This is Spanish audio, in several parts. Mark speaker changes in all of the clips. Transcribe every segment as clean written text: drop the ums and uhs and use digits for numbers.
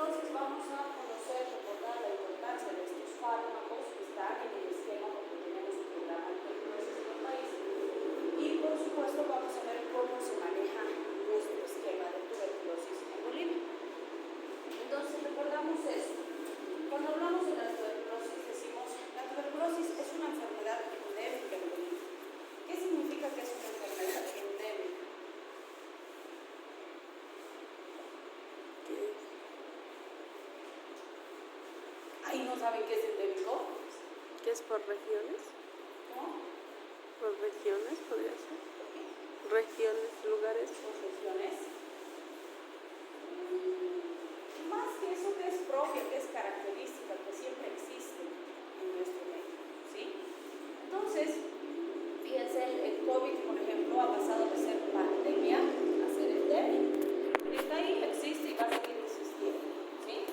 Speaker 1: entonces vamos a conocer, recordar la importancia de estos fármacos que están en el esquema porque tenemos un programa de tuberculosis en el país. Y por supuesto vamos a ver cómo se maneja nuestro esquema de tuberculosis en Bolivia. Entonces recordamos esto. Cuando hablamos de la tuberculosis decimos la tuberculosis es una enfermedad endémica en Bolivia. ¿Qué significa que es una enfermedad endémica? Ahí no saben qué es endémico.
Speaker 2: ¿Qué es por regiones?
Speaker 1: ¿No?
Speaker 2: ¿Por regiones podría ser? Regiones, lugares.
Speaker 1: Por regiones. Más que eso que es propia, que es característica, que siempre existe en nuestro medio, ¿sí? Entonces, fíjense, el COVID, por ejemplo, ha pasado de ser pandemia a ser endemia. Está ahí, existe y va a seguir existiendo, ¿sí?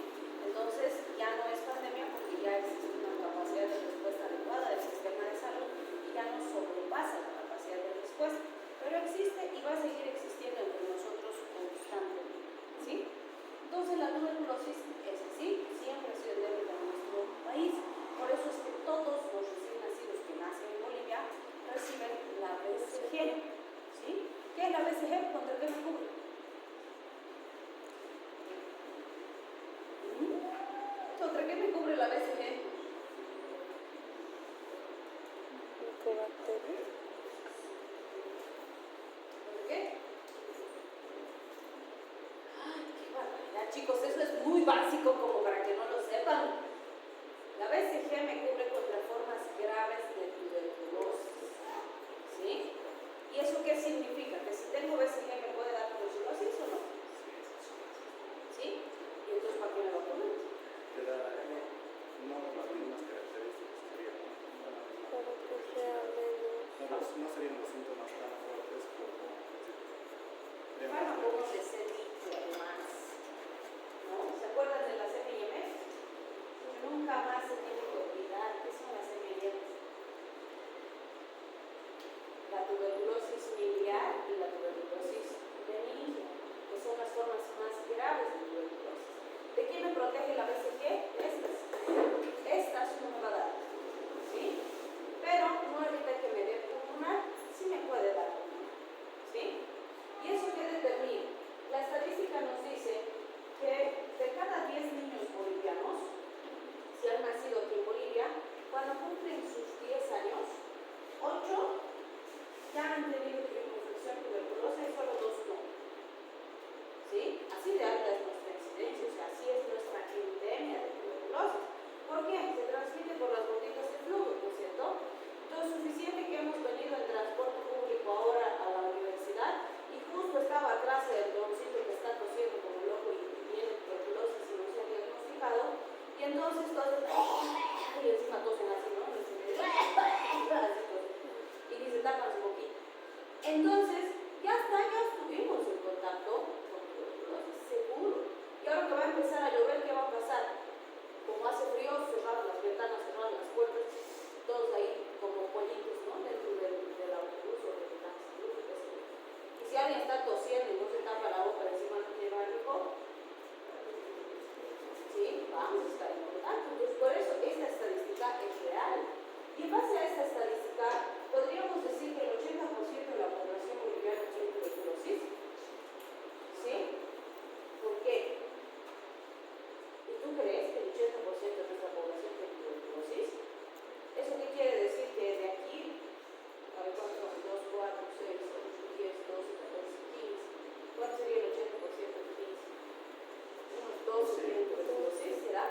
Speaker 1: Entonces, ya no es pandemia porque ya existe una capacidad de respuesta adecuada del sistema de salud y ya no sobrepasa la capacidad de respuesta, pero existe y va a seguir existiendo entre nosotros constantemente, ¿sí? Entonces, la tuberculosis es así, siempre ha sido endémica en nuestro país, por eso es que todos los recién nacidos que nacen en Bolivia reciben la BCG, ¿sí? ¿Qué es la BCG? ¿Contra qué me cubre? ¿Contra qué me cubre la BCG?
Speaker 2: Micobacterias.
Speaker 1: ¿Contra qué? ¡Ay, qué barbaridad, chicos! Eso es muy básico como para que no lo sepan. La BCG me cubre contra formas graves de tuberculosis, ¿sí? ¿Y eso qué significa? ¿Que si tengo BCG me puede dar tuberculosis o no? ¿Sí? ¿Y entonces para qué me vacunan?
Speaker 3: Te da no las mismas características serían, ¿no?
Speaker 2: Para que sea menos.
Speaker 3: No serían los síntomas tan fuertes como
Speaker 1: Fármacos de servicio además, ¿no? ¿Se acuerdan de las M&M? Nunca más se tiene que olvidar qué son las M&M. La tuberculosis miliar y la tuberculosis benigna, que son las formas más graves de tuberculosis. ¿De qué me protege la BCG? Estas no me va a dar, ¿sí? Pero no evita que me dé pulmonar, sí me puede dar pulmonar, ¿sí? ¿Y eso qué determina? La estadística nos dice que de cada 10 niños bolivianos, si han nacido aquí en Bolivia, cuando cumplen sus 10 años, 8 ya han tenido infección tuberculosa y solo 2 no. ¿Sí? Así de alta es nuestra incidencia, o sea, así es nuestra endemia de tuberculosis. ¿Por qué? Se transmite por las gotitas de flujo, ¿no es cierto? Entonces, suficiente que hemos venido en transporte público ahora a la universidad y justo estaba atrás el droncito que está tosiendo como loco y tiene tuberculosis y no se ha diagnosticado, y entonces todos y encima tosen así, ¿no? Y ni se tapan su boquita. Entonces, ya estuvimos en contacto con tuberculosis, seguro. Y ahora que va a empezar a llover, ¿qué va a pasar? Como hace frío, cerrar las ventanas, cerrar las puertas, todos ahí como pollitos, ¿no? Dentro del autobús o del taxi, qué sé yo. Y si alguien está tosiendo y no se tapa la boca, encima no tiene barbijo, sí, vamos a estar en contacto. Entonces, por eso esta estadística es real. Y en base a esta estadística, podríamos decir que el 80% de la población boliviana tiene tuberculosis. ¿Sí? ¿Por qué? ¿Y tú crees que el 80% de nuestra población tiene tuberculosis? ¿Eso qué quiere decir? Que de aquí, a ver cuántos son, 2, 4, 6, 8, 10, 12, 14, 15. ¿Cuánto sería el 80% de 15? Unos 12 tienen tuberculosis, ¿será?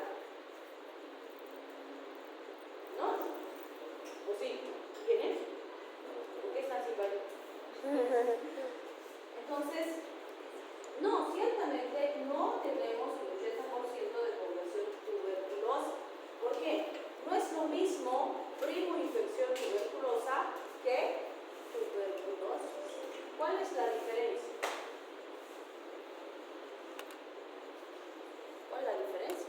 Speaker 1: ¿No? ¿O sí? ¿Quiénes? ¿Por qué están sin baño? Entonces, no, ciertamente no tenemos el 80% de población tuberculosa. ¿Por qué? No es lo mismo primo infección tuberculosa que tuberculosis. ¿Cuál es la diferencia? ¿Cuál es la diferencia?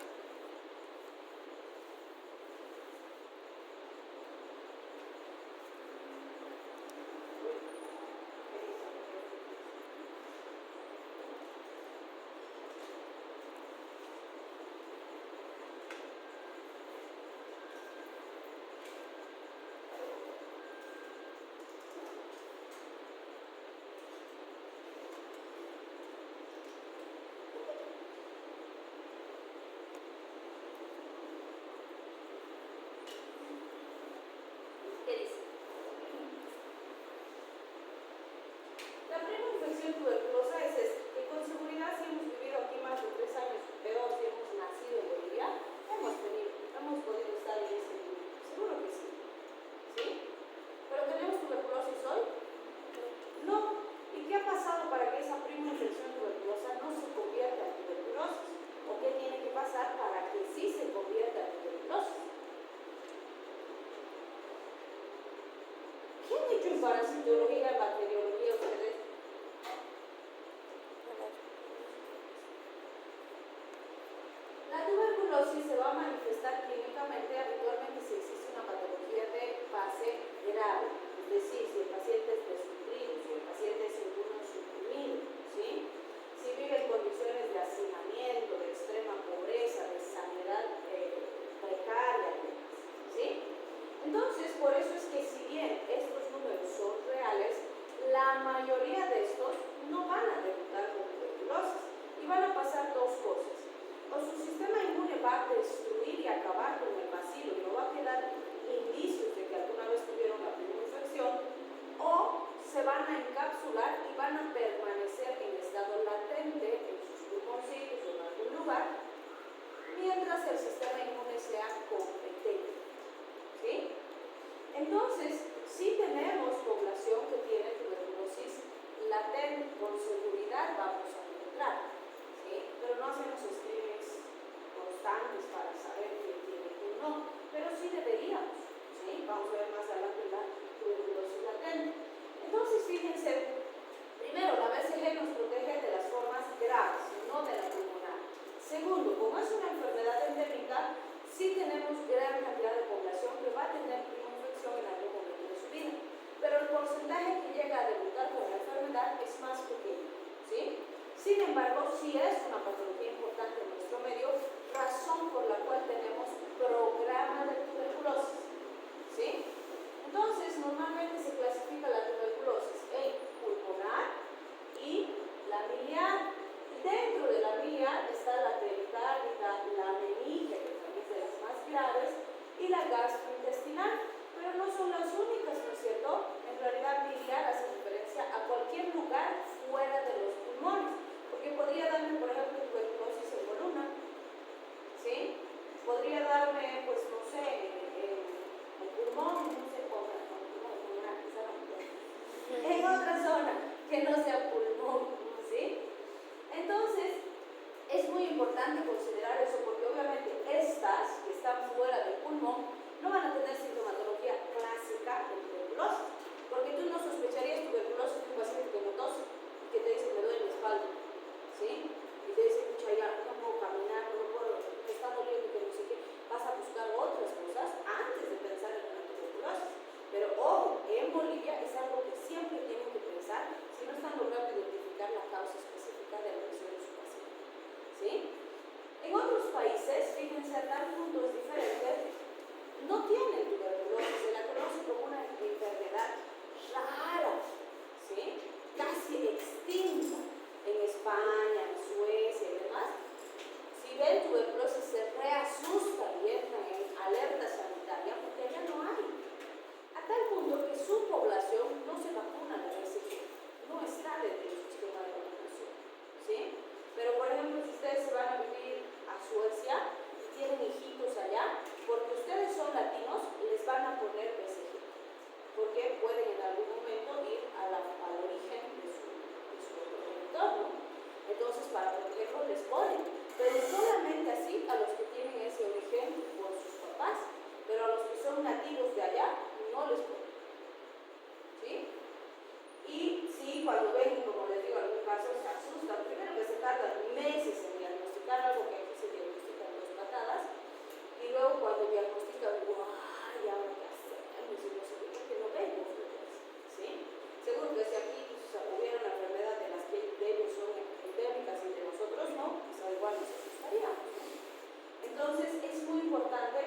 Speaker 1: La tuberculosis se va a manifestar clínicamente habitualmente si existe una patología de fase grave, es decir, si el paciente es desnutrido, si el paciente es inmunosuprimido, ¿sí? Si vive en condiciones de hacinamiento, de extrema pobreza, de sanidad precaria, ¿sí? Entonces, por eso es que si bien estos números son reales, la mayoría de estos no van a debutar con tuberculosis y van a pasar dos cosas. O su sistema inmune va a destruir y acabar con el bacilo y no va a quedar indicios de que alguna vez tuvieron la primera infección, o se van a encapsular y van a permanecer en estado latente en sus pulmoncitos o en algún lugar mientras el sistema inmune sea competente, ¿sí? Entonces, si tenemos población que tiene tuberculosis latente, con seguridad vamos a encontrar, ¿sí? Pero no hacemos screenings constantes para saber quién tiene y quién no, pero sí deberíamos, ¿sí? Vamos a ver más adelante la tuberculosis latente. Entonces, fíjense, primero, la BCG nos protege de las formas graves, no de la pulmonar. Segundo, como es una enfermedad endémica, sí tenemos gran cantidad de población que va a tener una infección en algún momento de su vida, pero el porcentaje que llega a debutar con la enfermedad es más pequeño, ¿sí? Sin embargo, sí es una patología importante en nuestro medio, razón por la cual tenemos programa de tuberculosis, ¿sí? Entonces, normalmente se clasifica la tuberculosis en pulmonar y la miliar. Dentro de la miliar está la pericárdica, la meninge, que también es de las más graves, y la gastrointestinal, pero no son las únicas, ¿no es cierto? En realidad, miliar hace referencia a cualquier lugar fuera de los pulmones, porque podría darme, por ejemplo, tuberculosis en columna, ¿sí? Podría darme, pues, no sé, el pulmón, no sé, en otra zona que no sea pulmón, ¿sí? Entonces, es muy importante considerar eso porque obviamente estas que están fuera del pulmón no van a tener sintomatología clásica de tuberculosis, porque tú no sospecharías tuberculosis de un paciente que no tose y que te dice me duele la espalda, ¿sí? Y te dice, pucha, ya no puedo caminar, no puedo, me está doliendo, que no sé qué. Vas a buscar otras cosas antes de pensar en una tuberculosis. Pero ojo, en Bolivia es algo que siempre tienen que pensar si no están logrando identificar la causa específica de la lesión de su paciente, ¿sí? En otros países, fíjense, a tal punto es diferente, no tienen tuberculosis, se la conoce como una enfermedad rara, ¿sí? Casi extinta. En España, en Suecia y demás, si ven tuberculosis se reasustan y entran en alerta sanitaria porque allá no hay. A tal punto que su población no se vacuna de BCG, no está dentro del sistema de vacunación, ¿sí? Pero por ejemplo, si ustedes se van a vivir a Suecia y tienen hijitos allá, porque ustedes son latinos, les van a poner BCG, porque pueden en algún momento ir al origen de su entorno. Entonces, para protegerlos les ponen, pero solamente así a los que tienen ese origen por sus papás, pero a los que son nativos de allá no les ponen, ¿sí? Y sí, cuando ven, como les digo, algún caso se asustan. Primero que se tardan meses en diagnosticar algo que aquí se diagnostica en 2 patadas, y luego cuando diagnostican, ¡guau! ¿Y ahora qué hacemos? Y no sé qué, porque no ven los bebés, ¿sí? Seguro que si aquí hubiera una enfermedad de las que ellos son endémicas y de nosotros no, pues igual nos asustaríamos, ¿no? Entonces es muy importante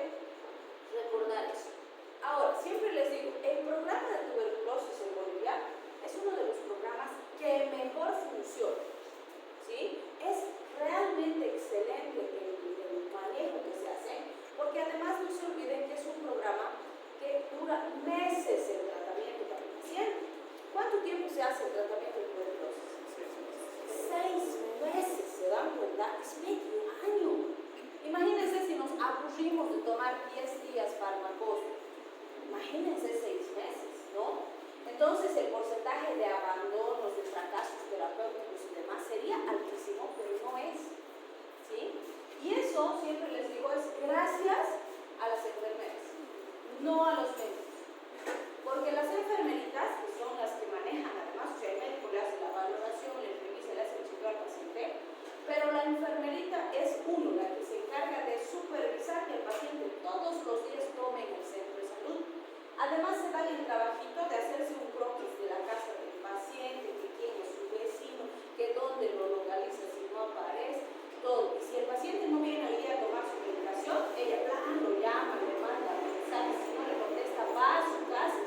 Speaker 1: recordar eso. Ahora, siempre les digo, el programa de tuberculosis en Bolivia es uno de los programas que mejor funciona, ¿sí? Es realmente excelente el manejo que se hace, porque además no se olviden que es un programa que dura meses el tratamiento para el paciente. ¿Cuánto tiempo se hace el tratamiento de tuberculosis? 6 meses, ¿se dan cuenta? Es medio año. Imagínense si nos aburrimos de tomar 10 días fármacos. Imagínense 6 meses, ¿no? Entonces el porcentaje de abandonos, de fracasos terapéuticos y demás sería altísimo, pero no es, ¿sí? Y eso, siempre les digo, es gracias a las enfermeras, no a los médicos. Porque las enfermeritas, que son las que manejan además, o sea, el médico le hace la valoración, le revisa, le hace el chequeo al paciente, pero la enfermerita es la que se encarga encarga de supervisar que el paciente todos los días tome en el centro de salud. Además se da el trabajito de hacerse un croquis de la casa del paciente, que quién es su vecino, que dónde lo localiza si no aparece, todo. Y si el paciente no viene al día a tomar su medicación, ella lo llama, le manda mensajes, si no le contesta, va a su casa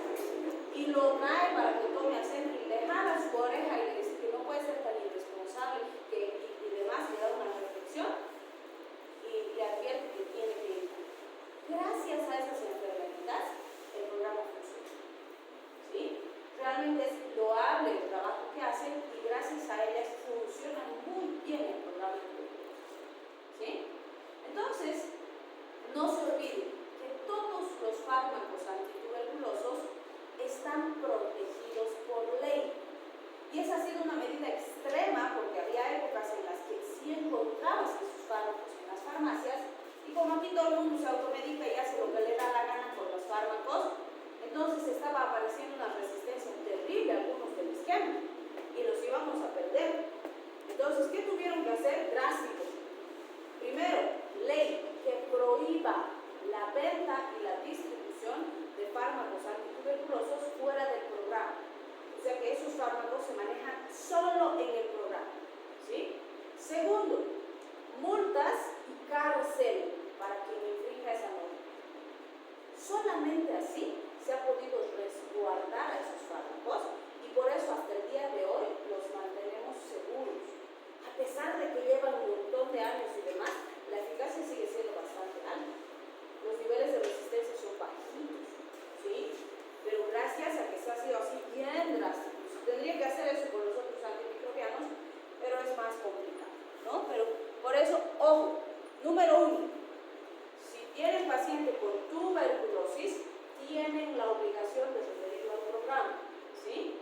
Speaker 1: y lo trae para que tome al centro y le jala su oreja y le dice que no puede ser tan irresponsable y demás, le da una reflexión y le advierte que tiene que ir. Gracias a esas enfermedades, el programa funciona. ¿Sí? Realmente es loable el trabajo que hacen y gracias a ellas funciona muy bien el programa de tuberculosis. ¿Sí? Entonces, no se olviden que todos los fármacos antituberculosos están protegidos por ley. Y esa ha sido una medida extrema porque había épocas en las que sí encontrabas esos fármacos en las farmacias y como aquí todo el mundo se automedica y hace lo que le da la gana con los fármacos, entonces estaba apareciendo una resistencia terrible a algunos del esquema y los íbamos a perder. Entonces, ¿qué tuvieron que hacer? Drástico. Primero, ley que prohíba la venta y la distribución de fármacos antituberculosos fuera del programa. O sea que esos fármacos se manejan solo en el programa. ¿Sí? Segundo, multas y cárcel para quien infrinja esa norma. Solamente así se ha podido resguardar a esos fármacos y por eso hasta el día de hoy los mantenemos seguros. A pesar de que llevan un montón de años y demás, la eficacia sigue siendo bastante alta. Los niveles de resistencia son bajitos, ¿sí? Pero gracias a que se ha sido así bien drástico. Se tendría que hacer eso con los otros antimicrobianos, pero es más complicado, ¿no? Pero por eso, ojo, número 1, si tienen paciente con tuberculosis, tienen la obligación de referirlo al programa, ¿sí?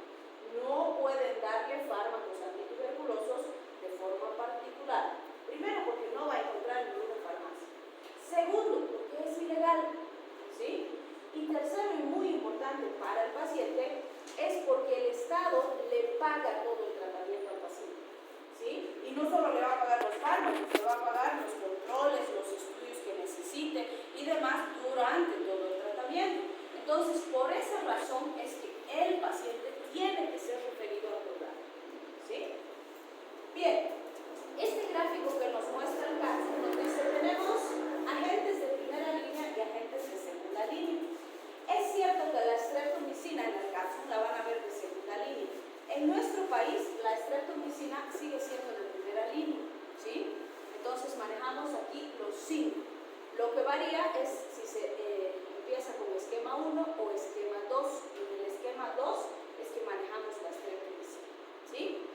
Speaker 1: No pueden darle fármacos antituberculosos de forma particular. Primero, porque no va a encontrar en ninguna farmacia. Segundo, porque es ilegal, ¿sí? Y tercero, y muy importante para el paciente, es porque el Estado le paga todo el tratamiento al paciente, ¿sí? Y no solo le va a pagar los fármacos, le va a pagar los controles, los estudios que necesite y demás durante todo el tratamiento. Entonces, por esa razón es que el paciente tiene que ser referido al programa, ¿sí? Bien, este gráfico que nos muestra el caso nos dice tenemos agentes de primera línea y agentes de segunda línea. Es cierto que la streptomicina en el caso la van a ver de segunda línea. En nuestro país la streptomicina sigue siendo de primera línea, ¿sí? Entonces manejamos aquí los 5. Lo que varía es si se empieza con esquema 1 o esquema 2. En el esquema 2 es que manejamos la streptomicina, ¿sí?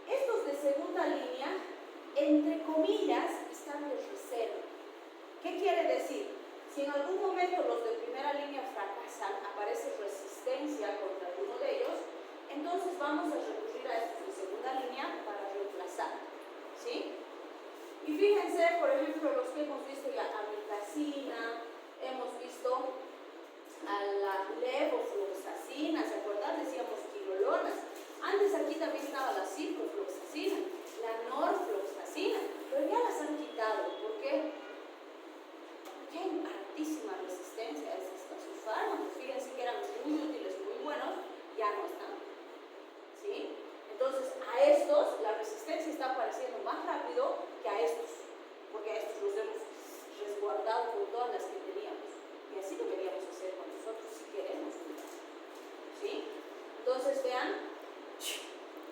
Speaker 1: Estos de segunda línea, entre comillas, están de reserva. ¿Qué quiere decir? Si en algún momento los de primera línea fracasan, aparece resistencia contra alguno de ellos, entonces vamos a recurrir a estos de segunda línea para reemplazar, ¿sí? Y fíjense, por ejemplo, los que hemos visto ya, amicacina, hemos visto a la levofloxacina, ¿se acuerdan? Decíamos quinolonas. Antes aquí también estaba la ciprofloxacina, la norfloxacina, pero ya las han quitado. ¿Por qué? Porque hay altísima resistencia a sus fármacos. Fíjense que eran muy útiles, muy buenos, ya no están. ¿Sí? Entonces, a estos la resistencia está apareciendo más rápido que a estos, porque a estos los hemos resguardado con todas las que teníamos. Y así deberíamos hacer con nosotros si queremos. ¿Sí? Entonces, vean,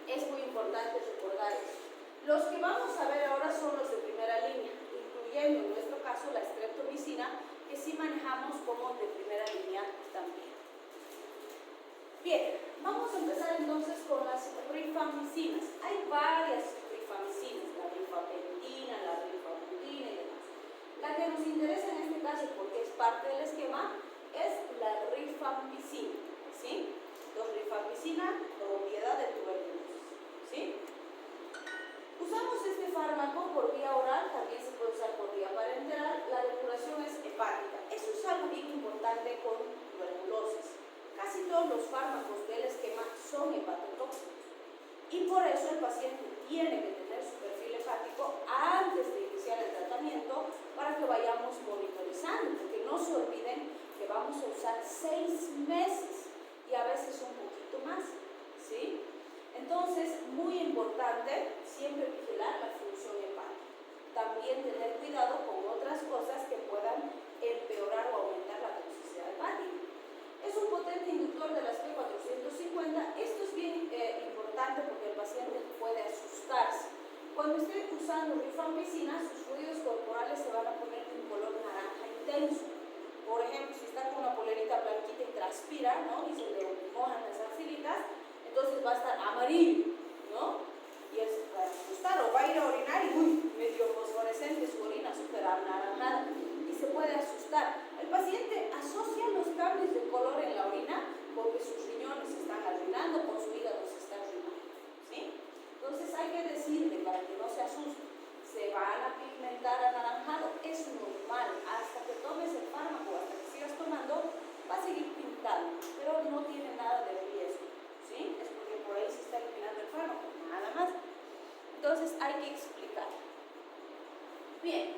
Speaker 1: es muy importante recordar eso. Los que vamos a ver ahora son los de primera línea, incluyendo en nuestro caso la streptomicina, que sí manejamos como de primera línea también. Bien, vamos a empezar entonces con las rifamicinas. Hay varias rifamicinas, la rifapentina, la rifamudina y demás. La que nos interesa en este caso, porque es parte del esquema, es la rifampicina, ¿sí? Rifampicina, propiedad de tuberculosis, ¿sí? Usamos este fármaco por vía oral, también se puede usar por vía parenteral. La depuración es hepática. Eso es algo bien importante con tuberculosis. Casi todos los fármacos del esquema son hepatotóxicos y por eso el paciente tiene que tener su perfil hepático antes de iniciar el tratamiento Entonces, muy importante siempre vigilar la función hepática. También tener cuidado con otras cosas que puedan empeorar o aumentar la toxicidad hepática. Es un potente inductor de las P450. Esto es bien importante porque el paciente puede asustarse. Cuando esté usando rifampicina, sus fluidos corporales se van a poner de un color naranja intenso. Por ejemplo, si está con una polerita blanquita y transpira, ¿no? Y se le mojan las axilitas, entonces va a estar amarillo, ¿no? Y él se puede asustar o va a ir a orinar y uy, medio fosforescente su orina, súper anaranjada, y se puede asustar. El paciente asocia los cambios de color en la orina porque sus riñones se están arruinando o su hígado se está arruinando, ¿sí? Entonces hay que decirle para que no se asuste, se van a pigmentar anaranjado, es normal, hasta que tomes el fármaco, hasta que sigas tomando, va a seguir pintando, pero no tiene nada de riesgo, ¿sí? Es porque por ahí se está eliminando el fármaco, nada más. Entonces hay que explicar. Bien,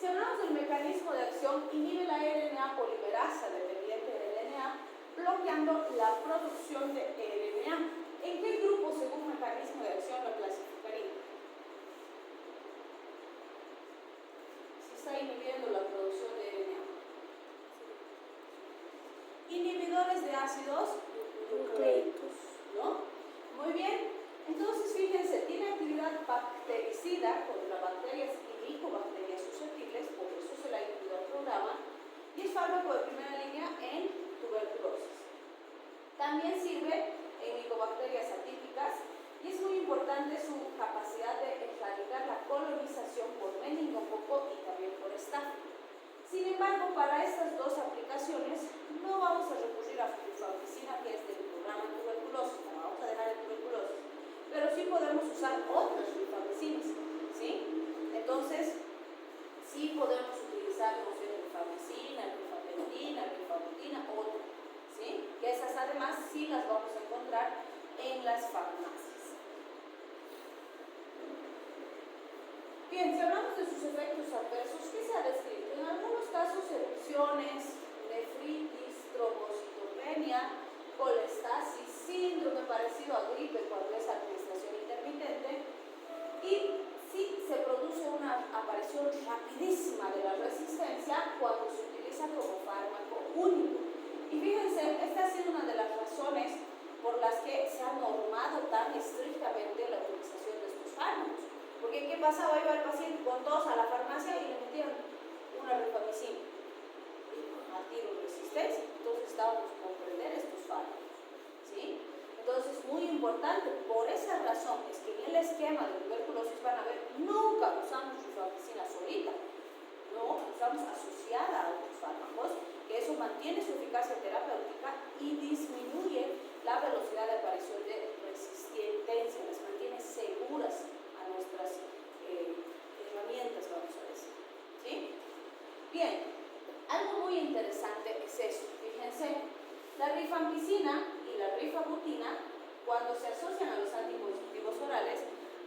Speaker 1: si hablamos del mecanismo de acción, inhibe la RNA polimerasa dependiente del DNA, bloqueando la producción de RNA. ¿En qué grupo, según mecanismo de acción, lo clasificaría? Si está inhibiendo la producción de RNA. Inhibidores de ácidos nucleicos, ¿no? Muy bien. Entonces, fíjense, tiene actividad bactericida contra bacterias y micobacterias susceptibles, por eso se la incluye al programa, y es fármaco de primera línea en tuberculosis. También sirve en micobacterias atípicas y es muy importante su capacidad de erradicar la colonización por meningococo y también por staph. Sin embargo, para estas dos aplicaciones no vamos a recurrir a rifampicina, que es del programa de tuberculosis, la vamos a dejar en tuberculosis, pero sí podemos usar otras rifampicinas, ¿sí? Entonces, sí podemos utilizar, no sé, rifampicina, rifampicina, rifabutina, otra, ¿sí? Que esas además sí las vamos a encontrar en las farmacias. Bien, si hablamos de sus efectos adversos, ¿qué se ha descrito? En algunos casos, erupciones, nefritis, trombocitopenia, colestasis, síndrome parecido a gripe cuando es administración intermitente, y sí se produce una aparición rapidísima de la resistencia cuando se utiliza como fármaco único. Y fíjense, esta ha sido una de las razones por las que se ha normado tan estrictamente la utilización de estos fármacos. Porque ¿qué pasaba? Iba el paciente con tos a la farmacia y le metían una rifampicina. Y a tiro de resistencia. Entonces estábamos por comprender estos fármacos, ¿sí? Entonces, muy importante, por esa razón es que en el esquema de tuberculosis van a ver, nunca usamos rifampicina solita, no, usamos asociada a otros fármacos, que eso mantiene su eficacia terapéutica y disminuye la velocidad de aparición de resistencia, las mantiene seguras a nuestras herramientas, vamos a decir, ¿sí? Bien, algo muy interesante es esto, fíjense, la rifampicina y la rifabutina, cuando se asocian a los anticonceptivos orales,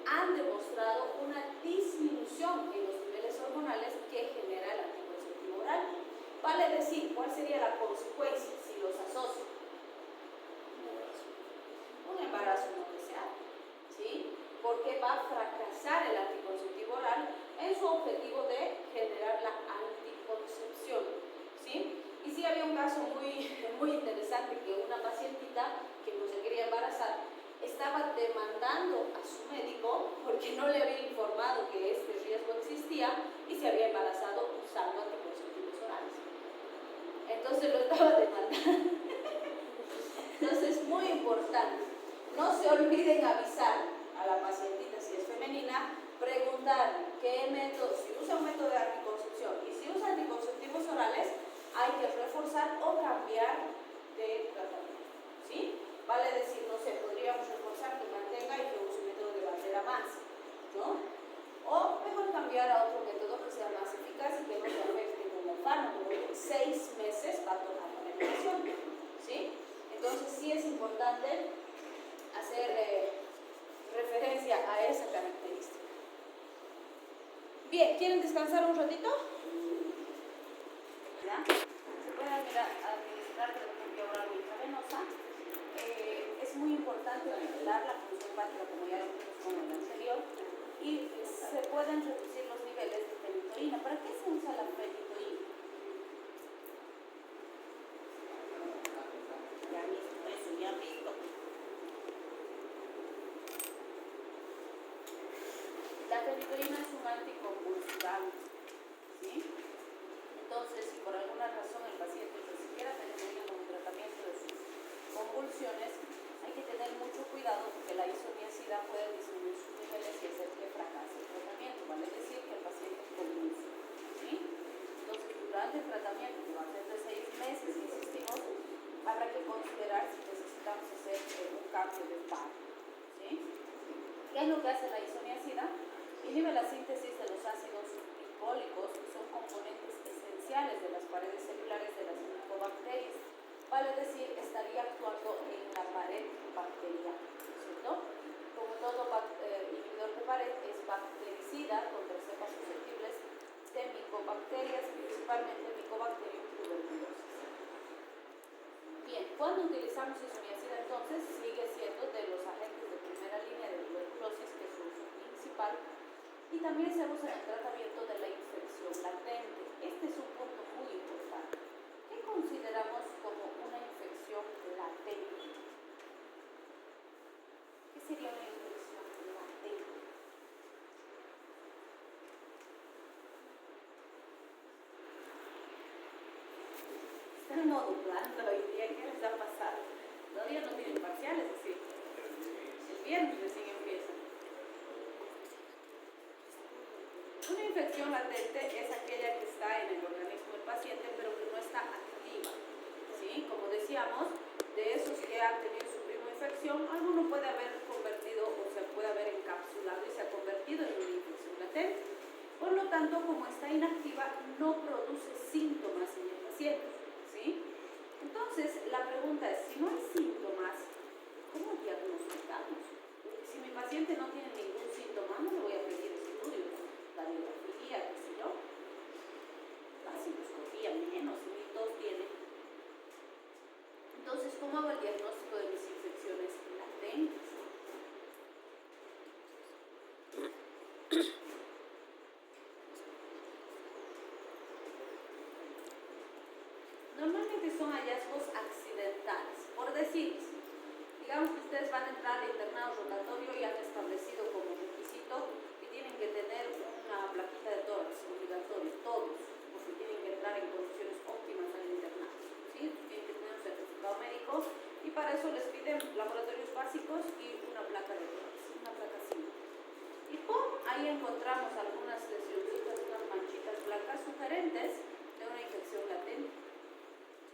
Speaker 1: han demostrado una disminución en los niveles hormonales que genera el anticonceptivo oral. Vale decir, ¿cuál sería la consecuencia si los asocio? Un embarazo no deseado, ¿sí? Porque va a fracasar el anticonceptivo oral en su objetivo de generar la anticoncepción, ¿sí? Y sí había un caso muy interesante que una pacientita que no se quería embarazar estaba demandando a su médico porque no le había informado que este riesgo existía y se había embarazado usando anticonceptivos orales. Entonces lo estaba demandando. Entonces es muy importante. No se olviden avisar a la pacientita si es femenina, preguntarle qué método, si usa un método de anticoncepción y si usa anticonceptivos orales, hay que reforzar o cambiar de tratamiento, ¿sí? Vale decir, no sé, podríamos reforzar que mantenga y que use un método de barrera más, ¿no? O mejor cambiar a otro método que sea más eficaz y que no se afecte como fármaco, porque 6 meses va a tomar la medicación, ¿sí? Entonces sí es importante hacer referencia a esa característica. Bien, ¿quieren descansar un ratito? ¿Ya? Se puede administrar de repente oral intravenosa. Es muy importante vigilar la función hepática, como ya lo vimos con el anterior, y se pueden reducir los niveles de fenitoína. ¿Para qué se usa la fenitoína? Ya visto, eso ya visto. La fenitoína es un anticonvulsivante, ¿sí? Entonces, si por alguna razón el paciente ni siquiera termina con el tratamiento de sus convulsiones, hay que tener mucho cuidado porque la isoniazida puede disminuir sus niveles y hacer que fracase el tratamiento, vale decir que el paciente convulsa, ¿sí? Entonces, durante el tratamiento, que va a ser de 6 meses, insistimos, habrá que considerar si necesitamos hacer un cambio de fármaco, ¿sí? ¿Qué es lo que hace la isoniazida? Inhibe la síntesis de los ácidos glicólicos, que son componentes esenciales de las paredes celulares de las micobacterias. Vale decir, estaría actuando en la pared bacteriana, ¿cierto? Como todo inhibidor de pared, es bactericida contra cepas susceptibles de micobacterias, principalmente Mycobacterium tuberculosis. Bien, cuando utilizamos isoniazida entonces sigue siendo de los agentes de primera línea de tuberculosis, que es su uso principal, y también se usa en el tratamiento de la infección latente. Este es un punto muy importante. ¿Qué consideramos como una infección latente? ¿Qué sería una infección latente? Está en modo blando hoy día, ¿qué les ha pasado? Todavía no tienen parciales, así. El viernes recién empieza. Una infección latente es aquella que está en el organismo del paciente, pero que no está activa, ¿sí? Como decíamos, de esos que han tenido su prima infección, alguno puede haber convertido o se puede haber encapsulado y se ha convertido en una infección latente. Por lo tanto, como está inactiva, no produce síntomas en el paciente, ¿sí? Entonces, la pregunta es, si no hay síntomas, ¿cómo diagnosticamos? Porque si mi paciente no tiene ningún síntoma, no le voy a pedir estudios, radiografía, qué sé yo, la citoscopía menos, ni tos tiene. Entonces, ¿cómo hago el diagnóstico de mis infecciones latentes? Normalmente son hallazgos accidentales. Por decir, digamos que ustedes van a entrar al internado rotatorio y han establecido como requisito que tienen que tener una plaquita de tórax obligatorio, todos, porque tienen que entrar en condiciones óptimas al internado, ¿sí? Tienen que tener un certificado médico y para eso les piden laboratorios básicos y una placa de tórax, una placa simple. Y ¡pum! Ahí encontramos algunas lesioncitas, unas manchitas blancas sugerentes de una infección latente,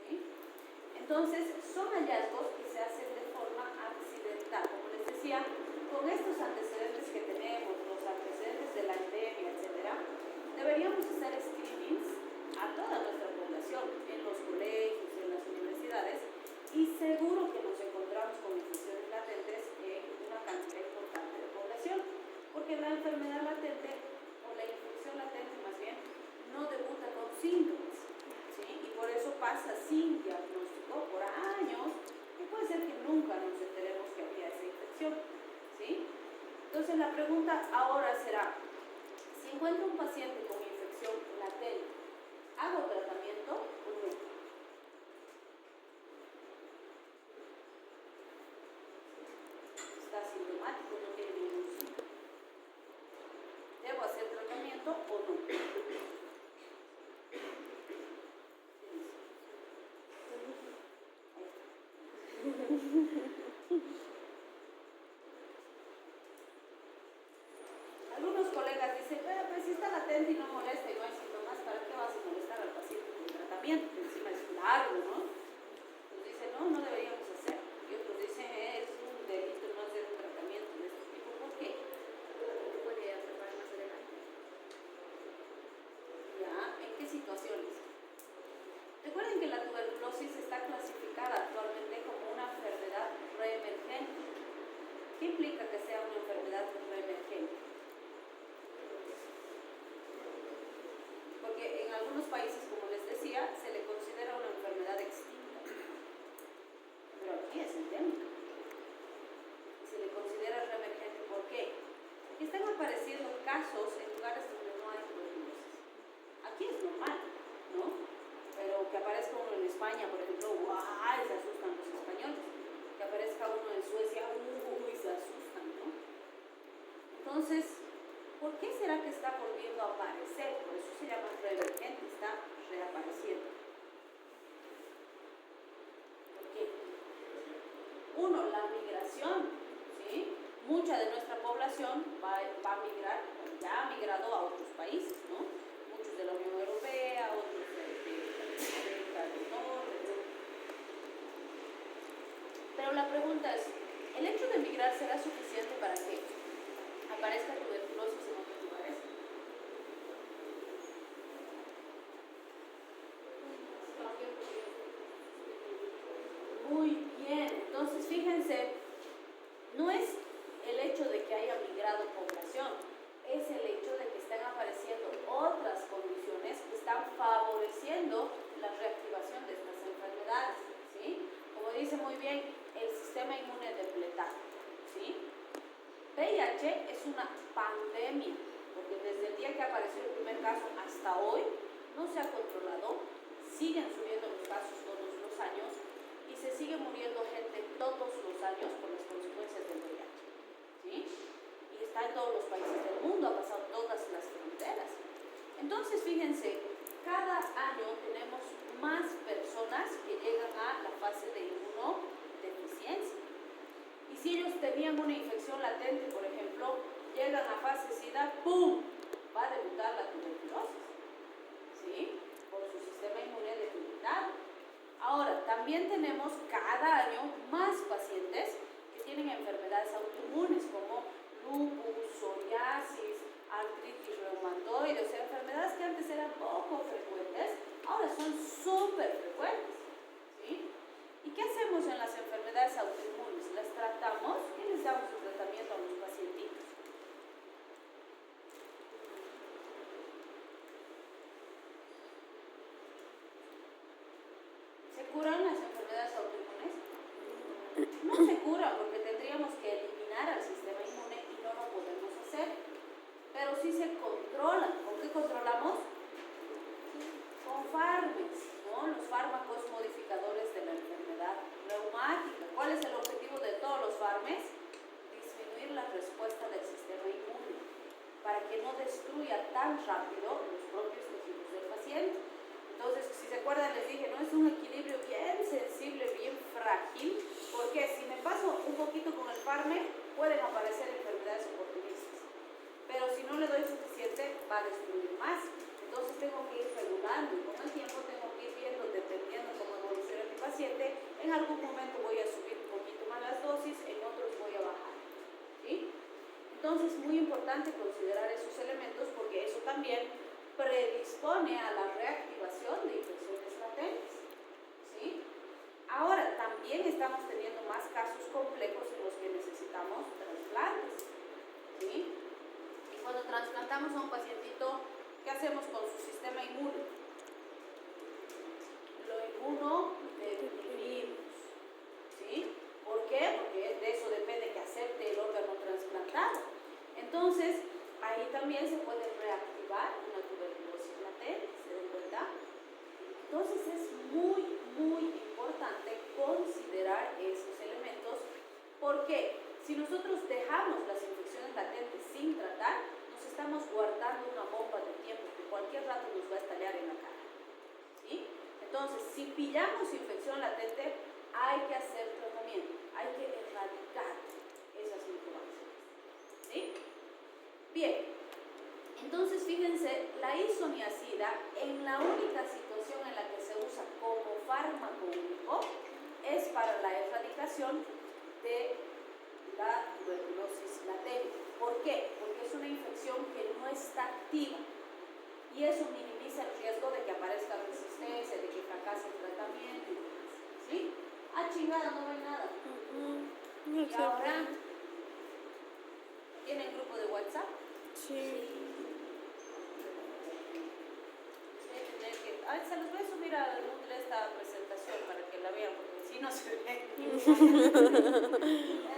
Speaker 1: ¿sí? Entonces, son hallazgos que se hacen de forma accidental. Como les decía, con estos antecedentes que tenemos, los antecedentes de la endemia, etc., deberíamos hacer screenings a toda nuestra población, en los colegios, en las universidades, y seguro que nos encontramos con infecciones latentes en una cantidad importante de población, porque la enfermedad latente, o la infección latente más bien, no debuta con síntomas, ¿sí? Y por eso pasa sin diagnóstico por años, y puede ser que nunca nos enteremos que había esa infección, ¿sí? Entonces la pregunta ahora será, si encuentro un paciente con infección latente, ¿hago tratamiento o no? Está asintomático, no tiene ningún síntoma. ¿Debo hacer tratamiento o no? Algunos colegas dicen, pero pues si está latente y no molesta y no hay síntomas, ¿para qué vas a molestar al paciente con el tratamiento? Que encima es largo, ¿no? Otros dicen, no, no deberíamos hacer. Y otros dicen, es un delito no hacer un tratamiento de este tipo. ¿Por qué?
Speaker 2: Puede atrapar más adelante.
Speaker 1: ¿Ya? ¿En qué situaciones? Recuerden que la tuberculosis está clasificada actualmente como una enfermedad reemergente. ¿Qué implica que sea una enfermedad reemergente? Porque en algunos países, como les decía, se le considera una enfermedad extinta. Pero aquí es endémica. Se le considera población va a migrar, ya ha migrado a otros países, ¿no? Muchos de la Unión Europea, otros de América del Norte, etc. Pero la pregunta es, ¿el hecho de migrar será suficiente para que aparezca tuberculosis en otros lugares? Muy bien, entonces fíjense, no es el hecho de que haya migrado población, es el hecho de que están apareciendo otras condiciones que están favoreciendo la reactivación de estas enfermedades, ¿sí? Como dice muy bien, el sistema inmune depletado, ¿sí? VIH es una pandemia, porque desde el día que apareció el primer caso hasta hoy no se ha controlado, siguen subiendo los casos todos los años y se sigue muriendo gente todos los años por las consecuencias del VIH, ¿sí? Y está en todos los países del mundo, ha pasado todas las fronteras. Entonces, fíjense, cada año tenemos más personas que llegan a la fase de inmunodeficiencia. Y si ellos tenían una infección latente, por ejemplo, llegan a fase SIDA, ¡pum!, va a debutar la tuberculosis, ¿sí? Por su sistema inmune debilitado. Ahora, también tenemos cada año más pacientes que tienen enfermedades autoinmunes como lupus, psoriasis, artritis reumatoide, o sea, enfermedades que antes eran poco frecuentes, ahora son súper frecuentes, ¿sí? ¿Y qué hacemos en las enfermedades autoinmunes? ¿Las tratamos? ¿Qué les damos de tratamiento a los pacientitos? ¿Se curan las enfermedades autoinmunes? No se curan porque tendríamos que eliminar al sistema inmune y no lo podemos hacer. Pero sí se controlan. ¿Con qué controlamos? Con fármacos, ¿no? Los fármacos modificadores de la enfermedad reumática. ¿Cuál es el objetivo de todos los fármacos? Disminuir la respuesta del sistema inmune para que no destruya tan rápido los propios tejidos del paciente. Entonces, si se acuerdan, les dije, no es un equilibrio bien sensible, bien frágil, porque si me paso un poquito con el fármaco, pueden aparecer enfermedades oportunistas. Pero si no le doy suficiente, va a destruir más. Entonces tengo que ir regulando y con el tiempo tengo que ir viendo, dependiendo cómo evoluciona mi paciente, en algún momento voy a subir un poquito más las dosis, en otros voy a bajar, ¿sí? Entonces es muy importante considerar esos elementos porque eso también predispone a la reactivación de infecciones latentes, ¿sí? Ahora también estamos teniendo más casos complejos en los que necesitamos trasplantes, ¿sí? Y cuando trasplantamos a un pacientito, ¿qué hacemos con su sistema inmune? Lo inmunodeprimimos, ¿sí? ¿Por qué? Porque de eso depende que acepte el órgano trasplantado. Entonces, ahí también se puede reactivar una tuberculosis latente, ¿se dan cuenta? Entonces es muy, muy importante considerar esos elementos porque si nosotros dejamos las infecciones latentes sin tratar, nos estamos guardando una bomba de tiempo que cualquier rato nos va a estallar en la cara, ¿sí? Entonces, si pillamos infección latente, hay que hacer tratamiento, hay que erradicar esas incubaciones, ¿sí? Bien, entonces fíjense, la isoniazida, en la única situación en la que se usa como fármaco único, es para la erradicación de la tuberculosis latente. ¿Por qué? Porque es una infección que no está activa y eso minimiza el riesgo de que aparezca resistencia, de que fracase el tratamiento y demás, ¿sí? Ah, chingada, no ve nada. Y ahora, ¿tienen grupo de WhatsApp?
Speaker 4: Sí.
Speaker 1: Se los voy a subir a Moodle esta presentación para que la vean, porque si no se ve.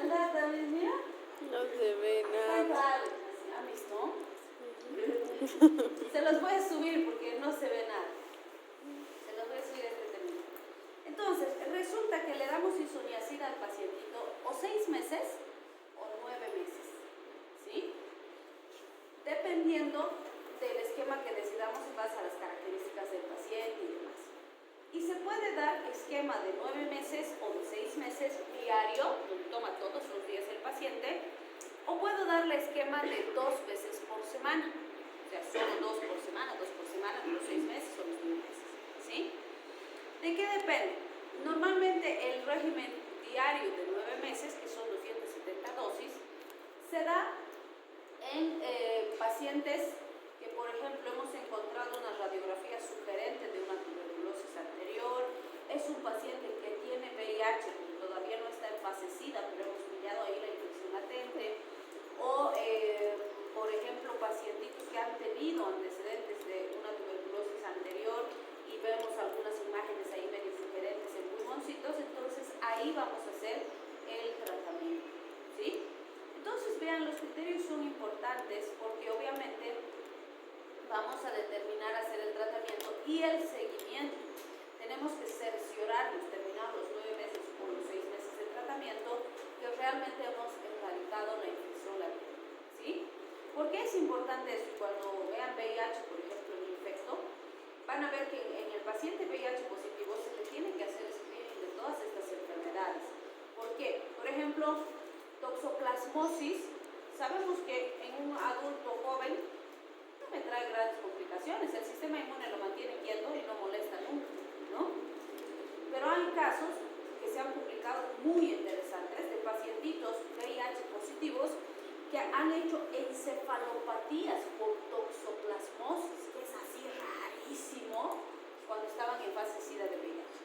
Speaker 1: ¿Verdad, también, mira?
Speaker 4: No se ve
Speaker 1: Está
Speaker 4: nada.
Speaker 1: raro, ¿han visto? Se los voy a subir porque no se ve nada. Se los voy a subir a este término. Entonces, resulta que le damos isoniazida al pacientito o 6 meses o 9 meses, ¿sí? Dependiendo del esquema que decidamos en base a las características del paciente y demás. Y se puede dar esquema de 9 meses o de 6 meses diario, donde toma todos los días el paciente, o puedo dar darle esquema de 2 veces por semana. O sea, solo 2 por semana, los 6 meses o los 9 meses. ¿Sí? ¿De qué depende? Normalmente el régimen diario de 9 meses, que son 270 dosis, se da en pacientes que, por ejemplo, hemos encontrado una radiografía sugerente de una tuberculosis anterior, es un paciente que tiene VIH, que todavía no está en fase SIDA, pero hemos pillado ahí la infección latente, o, por ejemplo, pacientitos que han tenido antecedentes de una tuberculosis anterior y vemos algunas imágenes ahí medio sugerentes en pulmoncitos, entonces ahí vamos a hacer el tratamiento, ¿sí? Entonces, vean, los criterios son importantes porque obviamente vamos a determinar hacer el tratamiento y el seguimiento. Tenemos que cerciorarnos, terminar los 9 meses o los 6 meses de tratamiento, que realmente hemos erradicado la infección latente, ¿sí? ¿Por qué es importante esto? Cuando vean VIH, por ejemplo, en infecto, van a ver que en el paciente VIH positivo se le tiene que hacer screening de todas estas enfermedades. ¿Por qué? Por ejemplo, toxoplasmosis, sabemos que en un adulto joven no me trae grandes complicaciones, el sistema inmune lo mantiene quieto y no molesta nunca, ¿no? Pero hay casos que se han publicado muy interesantes de pacientitos VIH positivos que han hecho encefalopatías por toxoplasmosis, que es así rarísimo, cuando estaban en fase SIDA de VIH,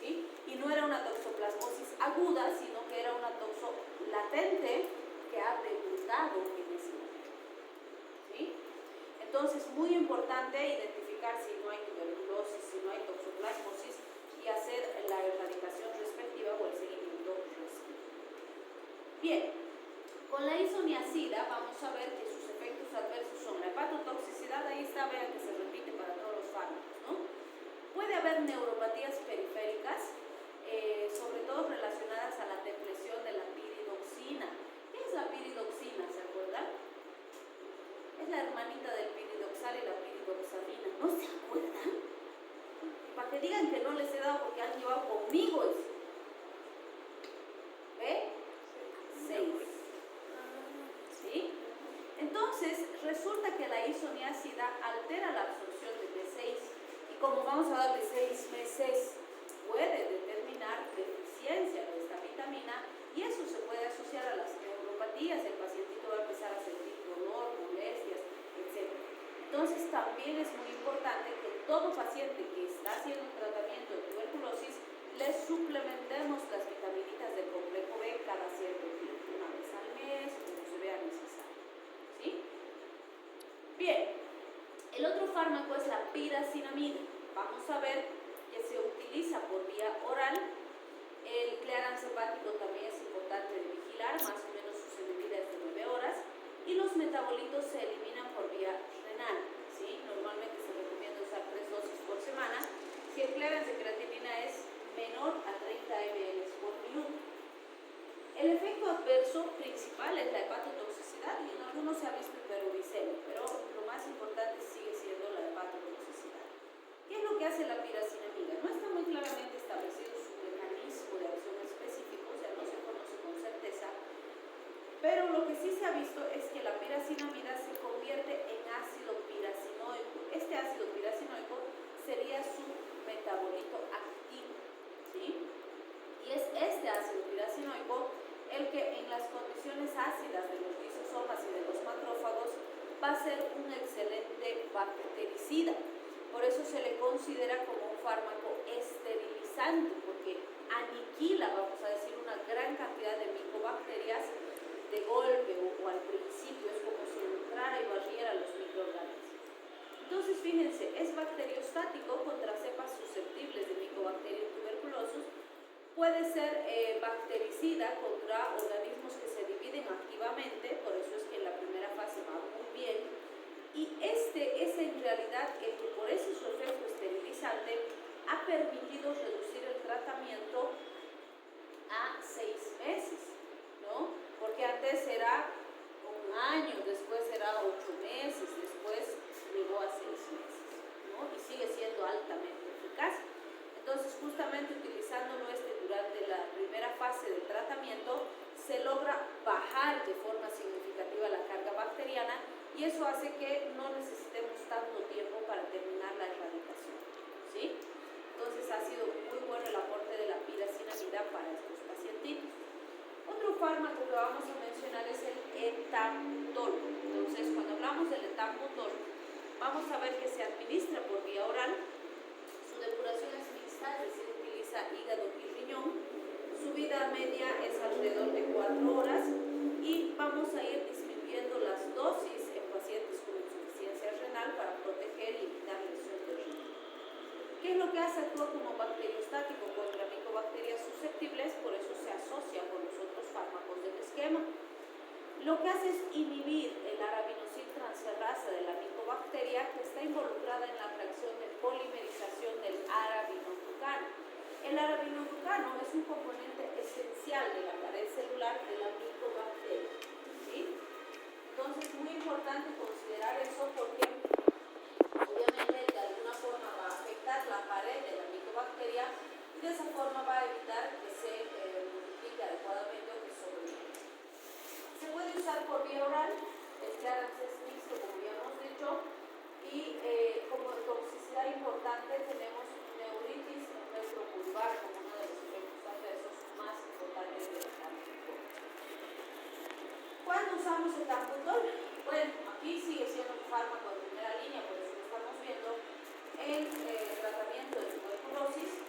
Speaker 1: ¿sí? Y no era una toxoplasmosis aguda, sino que era una toxo latente que ha debutado en ese momento, ¿sí? Entonces, muy importante identificar si no hay tuberculosis, si no hay toxoplasmosis y hacer la erradicación respectiva o el seguimiento respectivo. Bien, con la isoniazida vamos a ver que sus efectos adversos son la hepatotoxicidad, ahí está, vean que se repite para todos los fármacos, ¿no? Puede haber neuropatías periféricas, sobre todo relacionadas a la depresión de la piridoxina. ¿Qué es la piridoxina? ¿Se acuerdan? Es la hermanita del piridoxal y la piridoxamina. ¿No se acuerdan? Para que digan que no les he dado porque han llevado conmigo eso. ¿Ve? 6. ¿Sí? Entonces, resulta que la isoniazida altera la absorción de B6 y como vamos a darle 6 meses, puede determinar deficiencia de esta vitamina y eso se puede asociar a las neuropatías. El pacientito va a empezar a sentir dolor, molestias, etc. Entonces, también es muy importante que todo paciente que está haciendo un tratamiento de tuberculosis le suplementemos las vitaminitas del complejo B cada cierto tiempo, una vez al mes, como se vea necesario, ¿sí? Bien, el otro fármaco es la piracinamida. Vamos a ver que se utiliza por vía oral. El clearance hepático también es importante de vigilar, más o menos su vida es de 9 horas, y los metabolitos se eliminan por vía renal, ¿sí? Normalmente se recomienda usar 3 dosis por semana si el clearance de creatinina es menor a 30 ml por minuto. El efecto adverso principal es la hepatotoxicidad y en algunos se ha visto hiperuricemia, pero lo más importante sigue siendo la hepatotoxicidad. ¿Qué es lo que hace la piracinamida? No está muy claramente establecido su mecanismo de acción específico, o sea, no se conoce con certeza, pero lo que sí se ha visto es que la piracinamida se convierte en ácido piracinoico. Este ácido piracinoico sería su metabolito activo, ¿sí? Y es este ácido piracinoico el que en las condiciones ácidas de los lisosomas y de los macrófagos va a ser un excelente bactericida. Por eso se le considera como un fármaco esterilizante, porque aniquila, vamos a decir, una gran cantidad de micobacterias de golpe o al principio. Es como si entrara y barriera los microorganismos. Entonces, fíjense, es bacteriostático contra cepas susceptibles de Mycobacterium tuberculosis. Puede ser bactericida contra organismos que se dividen activamente, por eso es que en la primera fase va muy bien. Y este es en realidad el que por ese su efecto esterilizante ha permitido reducir el tratamiento a 6 meses, ¿no? Porque antes era 1 año, después era 8 meses, después llegó a 6 meses, ¿no? Y sigue siendo altamente eficaz. Entonces, justamente utilizándolo durante la primera fase del tratamiento, se logra bajar bajar de forma significativa la carga bacteriana y eso hace que no necesitemos tanto tiempo para terminar la erradicación, ¿sí? Entonces ha sido muy bueno el aporte de la piracinamida para estos pacientitos. Otro fármaco que vamos a mencionar es el etambutol. Entonces, cuando hablamos del etambutol, vamos a ver que se administra por vía oral. Su depuración es mixta, es decir, utiliza hígado y riñón. Su vida media es alrededor de 4 horas y vamos a ir disminuyendo las dosis en pacientes con insuficiencia renal para proteger y evitar lesión del riñón. ¿Qué es lo que hace? Actúa como bacteriostático contra micobacterias susceptibles, por eso se asocia con los otros fármacos del esquema. Lo que hace es inhibir el arabinosil transferasa de la micobacteria que está involucrada en la reacción de polimerización del arabinoglucano. El arabinoglucano es un componente esencial de la pared celular de la micobacteria, ¿sí? Entonces es muy importante considerar eso porque obviamente de alguna forma va a afectar la pared de la micobacteria y de esa forma va a evitar que se multiplique adecuadamente o que sobreviva. Se puede usar por vía oral, el Clarence es mixto como ya hemos dicho y como toxicidad importante tenemos neuritis retropulvar como uno de los efectos adversos más importantes del etambutol. ¿Cuándo usamos el etambutol? Bueno, aquí sigue siendo un fármaco de primera línea, por eso lo estamos viendo en tratamiento de tuberculosis.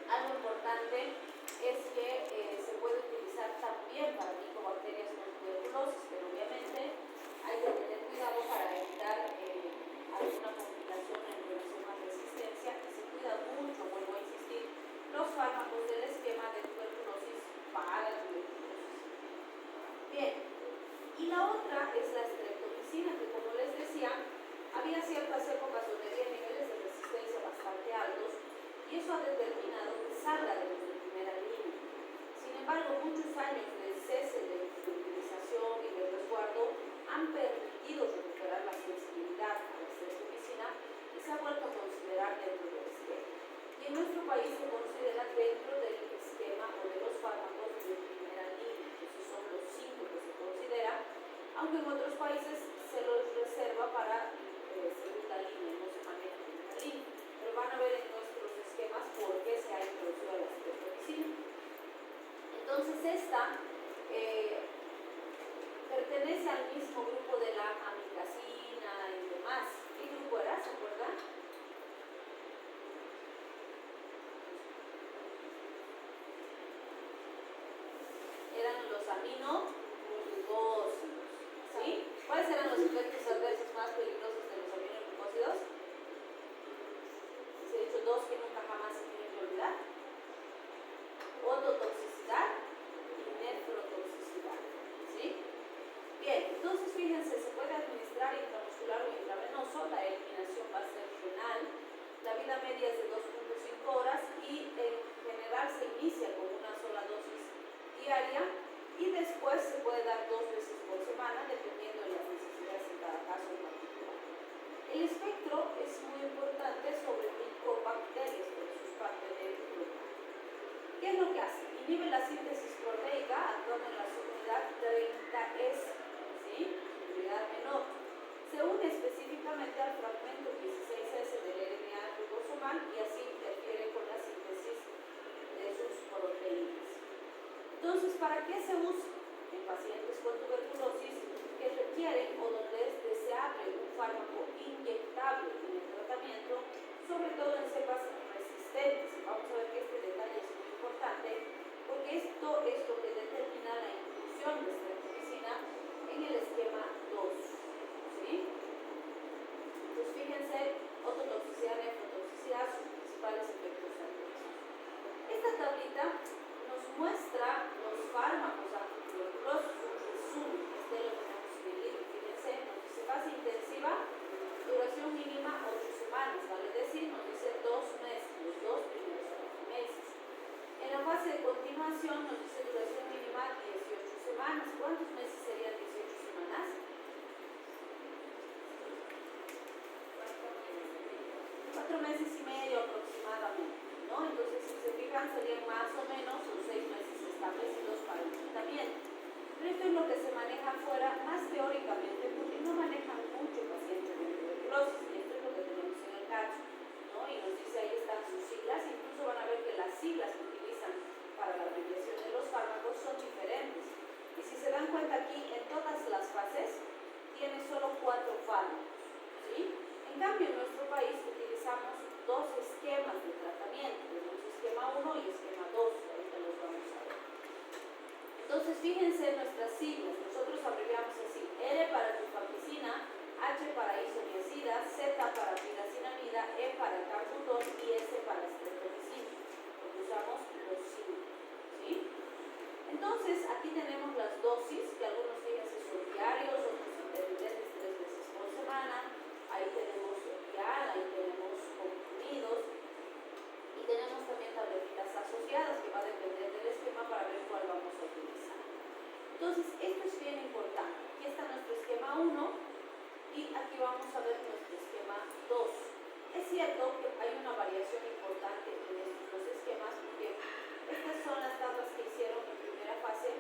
Speaker 1: Algo importante es que se puede utilizar también para micobacterias con tuberculosis, pero obviamente hay que tener cuidado para evitar alguna complicación en relación a resistencia y se cuida mucho, vuelvo a insistir, los fármacos del esquema de tuberculosis para tuberculosis. Bien, y la otra es la streptomicina, que como les decía, había ciertas épocas donde había niveles de resistencia bastante altos y eso ha determinado que salga de los de primera línea. Sin embargo, muchos años de cese de utilización y de resguardo han permitido recuperar la sensibilidad a la streptomicina y se ha vuelto a considerar dentro del esquema. Y en nuestro país se considera dentro del esquema o de los fármacos de primera línea. Esos son los 5 que se considera, aunque en otros países se los reserva para segunda línea, no se maneja en primera línea. Pero van a ver en nuestros esquemas por qué se ha introducido la streptomicina. Entonces esta pertenece al mismo grupo de la amicacina y demás. ¿Qué grupo era? ¿Se acuerdan? Eran los aminoglucósidos, ¿sí? ¿Cuáles eran los efectos adversos más peligrosos de los aminoglucósidos? Se ha dicho 2 que nunca jamás se tienen que olvidar. Ototoxicidad y nefrotoxicidad, ¿sí? Bien, entonces fíjense, se puede administrar intramuscular o intravenoso, la eliminación va a ser renal, la vida media es de 2.5 horas y en general se inicia con una sola dosis diaria y después se puede dar 2 veces por semana dependiendo de las necesidades en cada caso en particular. El espectro es muy importante sobre micobacterias, por eso es parte del programa. ¿Qué es lo que hace? Inhibe la síntesis proteica actuando en la subunidad 30S, ¿sí? Unidad menor. Se une específicamente al fragmento 16S del RNA ribosomal y así interfiere con la síntesis de sus proteínas. Entonces, ¿para qué se usa? En pacientes con tuberculosis que requieren o donde es deseable un fármaco inyectable en el tratamiento, sobre todo en cepas resistentes. Vamos a ver que este detalle es muy importante porque esto es lo que determina la inclusión de streptomicina en el esquema 2, ¿sí? Entonces fíjense, ototoxicidad, nefrotoxicidad, sus principales efectos adversos. Esta tablita nos muestra los fármacos antituberculosos, un resumen, este lo tenemos dividido, fíjense, nos dice fase intensiva, duración mínima 8 semanas, vale decir, nos dice 2 meses, los 2 primeros meses. En la fase de continuación nos dice duración mínima 18 semanas. ¿Cuántos meses serían 18 semanas? 4 meses y medio aproximadamente, ¿no? Entonces, si se fijan, serían más o menos los 6 meses establecidos para el tratamiento. Pero esto es lo que se maneja afuera más teóricamente, porque no manejan mucho pacientes de tuberculosis, y esto es lo que tenemos en el caso, ¿no? Y nos dice ahí están sus siglas, incluso van a ver que las siglas que utilizan para la abreviación de los fármacos son diferentes. Y si se dan cuenta aquí, en todas las fases tiene solo 4 fármacos, ¿sí? En cambio, en nuestro país utilizamos 2 esquemas de tratamiento, tenemos esquema 1 y esquema 2, ahorita los vamos a ver. Entonces, fíjense en nuestras siglas, nosotros abreviamos así: R para rifampicina, H para isoniazida, Z para piracinamida, E para carbutol y S para streptomicina, porque usamos los símbolos, ¿sí? Entonces, aquí tenemos las dosis, que algunos fíjense son diarios, otros intermitentes 3 veces por semana. Ahí tenemos vial, ahí tenemos comprimidos y tenemos también tabletitas asociadas, que va a depender del esquema para ver cuál vamos a utilizar. Entonces, esto es bien importante. Aquí está nuestro esquema 1 y aquí vamos a ver nuestro esquema 2. Es cierto que hay una variación importante en estos dos esquemas, porque estas son las tablas que hicieron en primera fase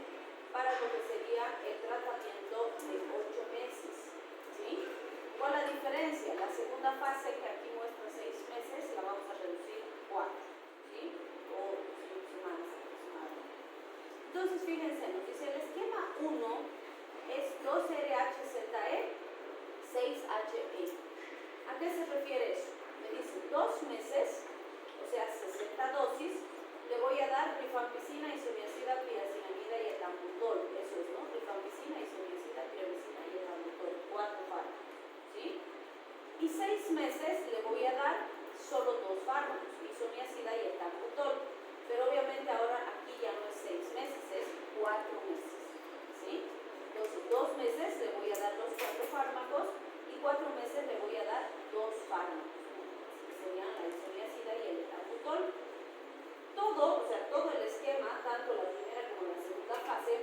Speaker 1: para lo que sería el tratamiento de 8 meses, ¿sí? ¿Cuál es la diferencia? La segunda fase, que aquí muestra 6 meses, la vamos a reducir a 4, ¿sí? O 5 semanas aproximadamente. Entonces, fíjense, nos dice el esquema 1 es 2-RHZE, 6-HE. ¿A qué se refiere eso? Me dice 2 meses, o sea, 60 dosis, le voy a dar rifampicina, isoniazida, piracinamida y etambutol. Eso es, ¿no? Rifampicina, isoniazida, piracinamida y etambutol, 4 fármacos, ¿sí? Y 6 meses le voy a dar solo 2 fármacos, isoniazida y etambutol. Pero obviamente ahora aquí ya no es 6 meses, es 4 meses, ¿sí? Entonces, 2 meses le voy a dar los 4 fármacos y 4 meses le voy a dar 2 fármacos, que serían la isoniazida y el etambutol. Todo, o sea, todo el esquema, tanto la primera como la segunda fase,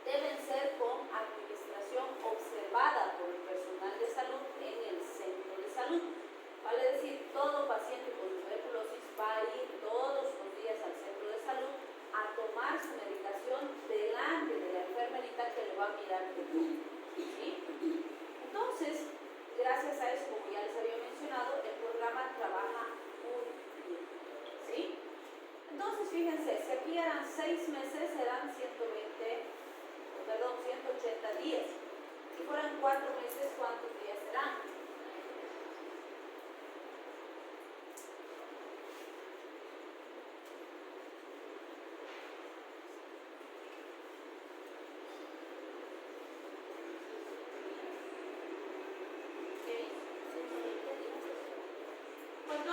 Speaker 1: deben ser con administración observada por el personal de salud en el centro de salud. Vale decir, todo paciente con tuberculosis va a ir todos los días al centro de salud a tomar su medicación delante de la enfermerita que le va a mirar de todo, ¿sí? Entonces, gracias a eso, como ya les había mencionado, el programa trabaja muy bien, ¿sí? Entonces, fíjense, si aquí eran 6 meses, eran 180 días. Si fueran 4 meses, ¿cuántos días serán? ¿Cuánto?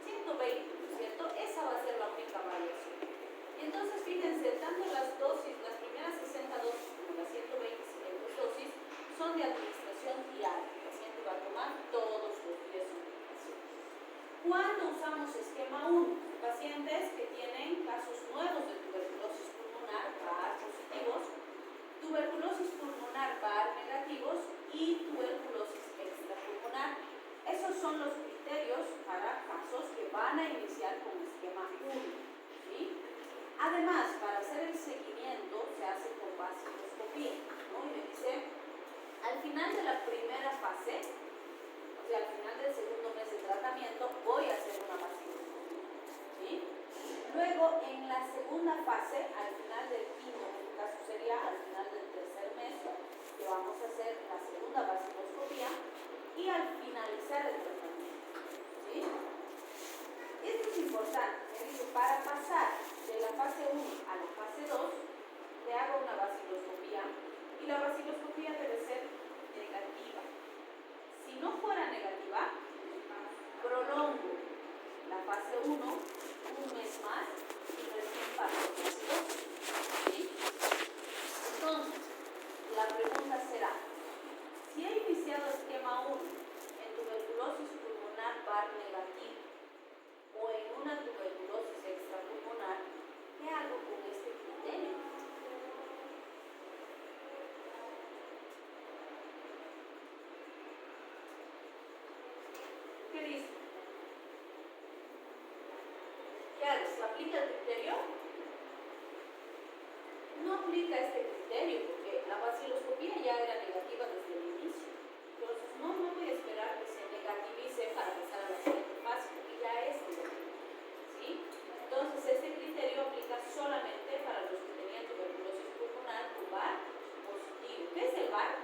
Speaker 1: 120, ¿no es cierto? Esa va a ser la única variación. Y entonces, fíjense, tanto las dosis, las primeras 60 dosis como las 120 siguientes dosis, son de administración diaria. El paciente va a tomar todos los días su medicación. ¿Cuándo usamos esquema 1? Pacientes que tienen casos nuevos de tuberculosis pulmonar, VAR positivos, tuberculosis pulmonar VAR negativos y tuberculosis extrapulmonar. Esos son los criterios para casos que van a iniciar con esquema 1, ¿sí? Además, para hacer el seguimiento se hace con vaciloscopía, ¿no? Y me dice, al final de la primera fase, o sea, al final del segundo mes de tratamiento, voy a hacer una vaciloscopía, ¿sí? Luego, en la segunda fase, al final del quinto, en este caso sería al final del tercer mes, que vamos a hacer la segunda vaciloscopía, y al finalizar el tratamiento, ¿sí? Esto es importante, me dice, para pasar de la fase 1 a la fase 2, le hago una vaciloscopía y la vaciloscopía debe ser negativa. Si no fuera negativa, prolongo la fase 1 un mes más y recién paso a la fase 2, ¿sí? Entonces, la pregunta será, si he iniciado esquema 1 en tuberculosis pulmonar VAR negativo o en una tuberculosis extrapulmonar, ¿qué hago con este criterio? ¿Qué dice? ¿Qué hago? ¿Se aplica el criterio? No, aplica este criterio porque la vaciloscopía ya era negativa desde el inicio. Entonces no voy a esperar que se negativice para pasar a la siguiente fase porque ya es negativa. ¿Sí? Entonces este criterio aplica solamente para los que tenían tuberculosis pulmonar con VAR positivo. ¿Qué es el VAR?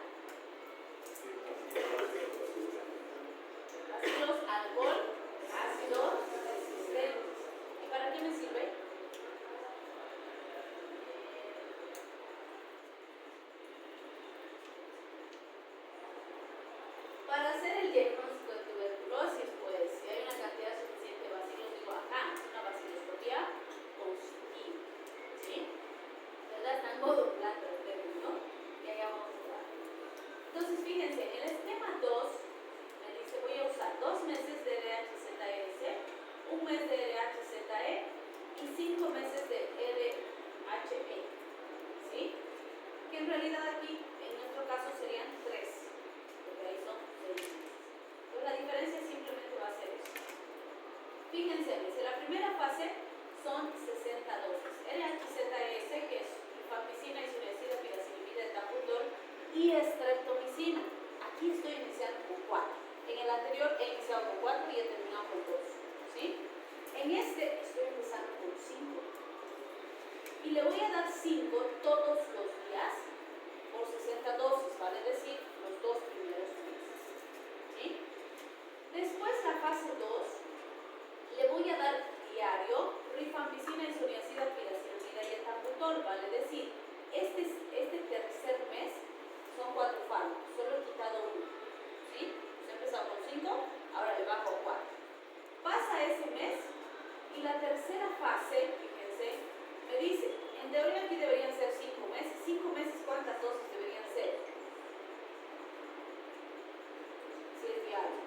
Speaker 1: Bacilos alcohol ácido resistentes. ¿Y para qué me sirve? Para hacer el diagnóstico de tuberculosis, pues si hay una cantidad suficiente de bacilos, digo acá, es una baciloscopía positiva. ¿Sí? ¿Verdad? Está en modo plano el término, y allá vamos a ver. Entonces, fíjense, en el esquema 2 me dice voy a usar 2 meses de RHZS, 1 mes de RHZE y 5 meses de RHE. ¿Sí? Que en realidad aquí, en nuestro caso, serían 3, porque ahí son 6 meses. Pues la diferencia simplemente va a ser eso. Fíjense, dice, la primera fase son 60 dosis. RHZS, que es rifampicina, isoniazida, piracetamida, etambutol y streptomicina. Aquí estoy iniciando con 4. En el anterior he iniciado con 4 y he terminado con 2. ¿Sí? En este estoy empezando con 5. Y le voy a dar 5 todos los días por 60 dosis, vale decir, los 2 primeros meses. ¿Sí? Después, la fase 2, le voy a dar diario rifampicina, isoniazida, piracetamida y etambutol, vale decir, este tercer mes son 4 fármacos, solo he quitado 1. ¿Sí? He empezado con 5, ahora le bajo a 4. Pasa ese mes y la tercera fase, fíjense, me dice, en teoría aquí deberían ser 5 meses. 5 meses, ¿cuántas dosis deberían ser? Si es diario.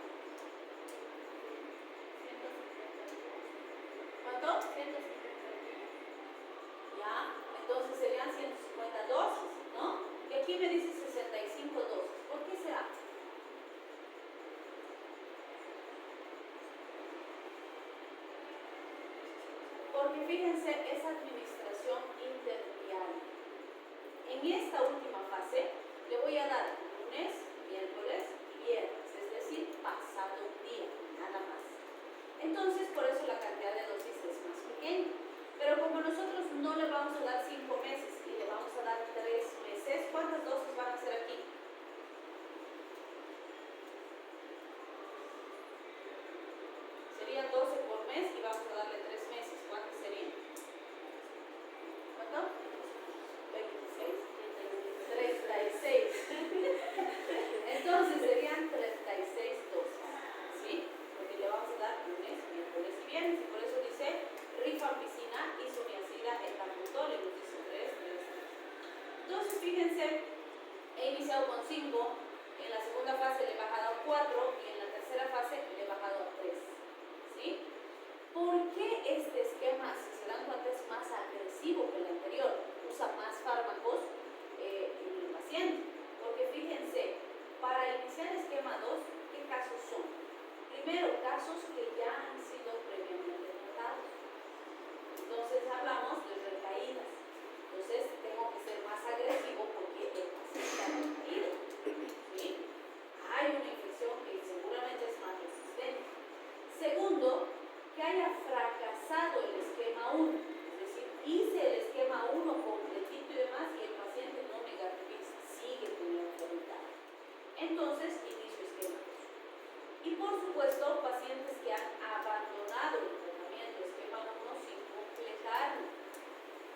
Speaker 1: ¿Cuánto?
Speaker 2: 150.
Speaker 1: Ya, entonces serían 150 dosis, ¿no? Y aquí me dice 65 dosis. ¿Por qué será? Porque fíjense, es administración interdiaria. En esta última fase le voy a dar lunes, miércoles y viernes, es decir, pasado un día, nada más. Entonces, por eso la cantidad de dosis es más pequeña. Pero como nosotros no le vamos a dar 5 meses y le vamos a dar 3 meses, ¿cuántas dosis van a ser aquí? Serían 12 por mes y vamos a darle 3 meses. ¿Cuántas serían? ¿Cuánto? 26. 36. Entonces serían 36 dosis. ¿Sí? Porque le vamos a dar lunes, miércoles y viernes. Y por eso dice rifampicina, isoniazida, etambutol, y nos dice 3. Entonces fíjense, he iniciado con 5, en la segunda fase le he bajado a 4 y en la tercera fase le he bajado a 3. ¿Sí? ¿Por qué este esquema, si se dan cuenta, es más agresivo que el anterior? Usa más fármacos en el paciente. Porque fíjense, para iniciar esquema 2, ¿qué casos son? Primero, casos que ya han sido previamente tratados. Entonces hablamos de recaídas. Entonces tengo que ser más agresivo porque el paciente ha recaído. ¿Sí? Hay una infección que seguramente es más resistente. Segundo, que haya fracasado el esquema 1. Es decir, hice el esquema 1 completito y demás y el paciente no negativiza, sigue con la enfermedad. Entonces, inicio esquema 2. Y por supuesto, pacientes que han abandonado el tratamiento esquema 1 sin completarlo,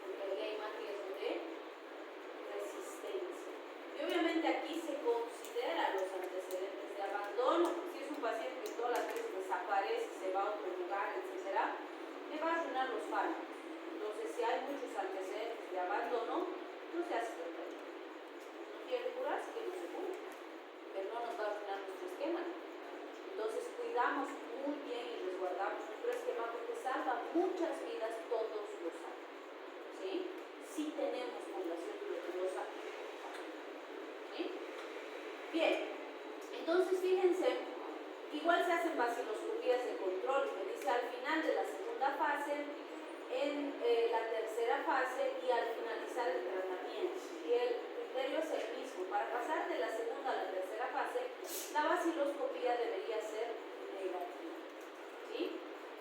Speaker 1: porque ahí hay más riesgo de resistencia. Y obviamente aquí se considera los antecedentes de abandono. Si es un paciente que todas las veces desaparece, se va a otro lugar, etc., me va a arruinar los fármacos. Entonces, si hay muchos antecedentes de abandono, no se hace tratamiento. No quiere curarse, que no se cure, pero no nos va a arruinar nuestro esquema. Entonces, cuidamos muy bien y resguardamos nuestro esquema porque salva muchas vidas todos los años. ¿Sí? Si tenemos población tuberculosa. ¿Sí? Bien, entonces fíjense, igual se hacen vaciloscopías de control, me dice al final de la segunda fase, en la tercera fase y al finalizar el tratamiento. tiene. Y el criterio es el mismo. Para pasar de la segunda a la tercera fase, la vaciloscopía debería ser negativa. ¿Sí?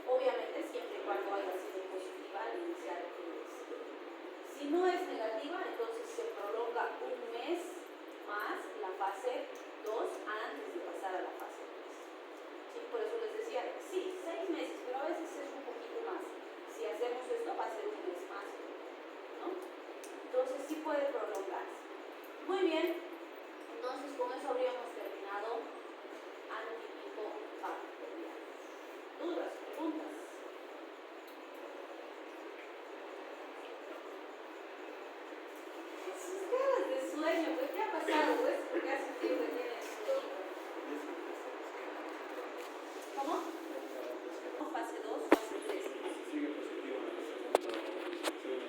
Speaker 1: Obviamente siempre y cuando haya sido positiva al iniciar el test. Si no es negativa, entonces se prolonga un mes más la fase 2 antes de pasar a la fase 3. ¿Sí? Por eso les decía, sí, 6 meses, pero a veces es un poquito más. Si hacemos esto va a ser un mes más, ¿no? Entonces sí puede prolongarse. Muy bien, entonces con eso habríamos terminado antibiofactorial. ¿Dudas? ¿Preguntas? Sus caras de sueño, pues ¿qué ha pasado? Pues porque hace tiempo que tiene sueño. ¿Cómo? Fase 2, fase 3.
Speaker 3: Sigue positivo en la segunda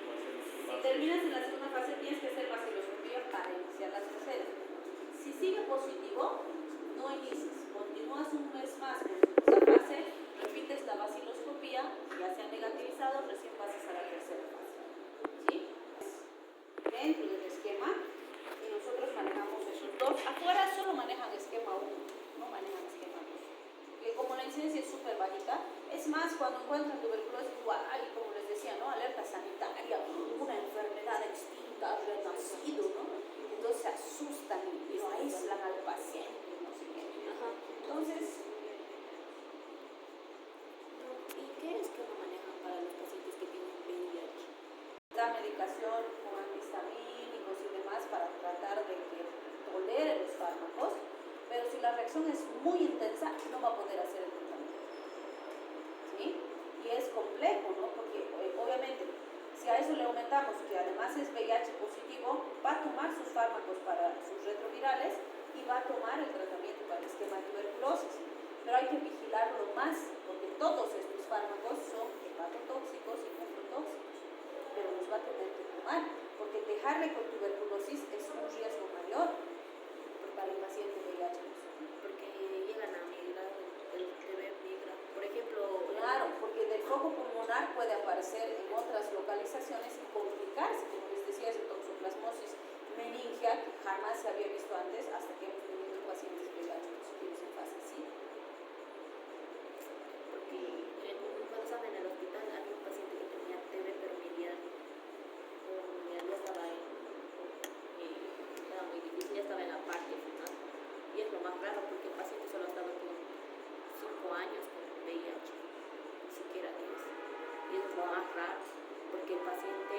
Speaker 3: fase.
Speaker 1: Si terminas en la segunda fase, tienes que hacer vaciloscopía para iniciar la tercera. Si sigue positivo, no inicies. Continúas un mes más con esa fase, repites la vaciloscopía, ya se ha negativizado, recién pasas a la tercera fase. ¿Sí? Dentro del esquema, y nosotros manejamos esos dos. Afuera solo manejan esquema 1, no manejan esquema 2. Que como la incidencia es súper bajita, es más, cuando encuentran tuberculosis, y como les decía, ¿no? Alerta sanitaria, una enfermedad extinta, renacido, ¿no? Entonces se asustan y lo aíslan al paciente, no sé qué. Entonces,
Speaker 2: ¿Y qué es que no manejan para los pacientes que tienen VIH?
Speaker 1: da medicación con antihistamínicos y demás para tratar de que tolere los fármacos, pero si la reacción es muy intensa, no va a poder hacer el tratamiento. ¿Sí? Y es complejo, ¿no? Porque obviamente, si a eso le aumentamos que además es VIH positivo, va a tomar sus fármacos para sus retrovirales y va a tomar el tratamiento para el esquema de tuberculosis. Pero hay que vigilarlo más, porque todos estos fármacos son hepatotóxicos y nephrotóxicos. Pero los va a tener que tomar, porque dejarle con tuberculosis es un riesgo mayor para el paciente VIH positivo.
Speaker 2: Porque llegan a migrar, el TB migra. Por ejemplo,
Speaker 1: Claro, porque del foco pulmonar puede aparecer en otras localizaciones y complicarse, como les decía, es toxoplasmosis meningia, que jamás se había visto antes hasta que hemos tenido pacientes VIH positivos en fase 5.
Speaker 2: porque cuando estaba en el hospital había un paciente que tenía TB pero mediano. Ya estaba era muy difícil, ya estaba en la parte final. Y es lo más raro porque el paciente solo estaba con 5 años con VIH, ni siquiera 10. Y es lo más raro porque el paciente,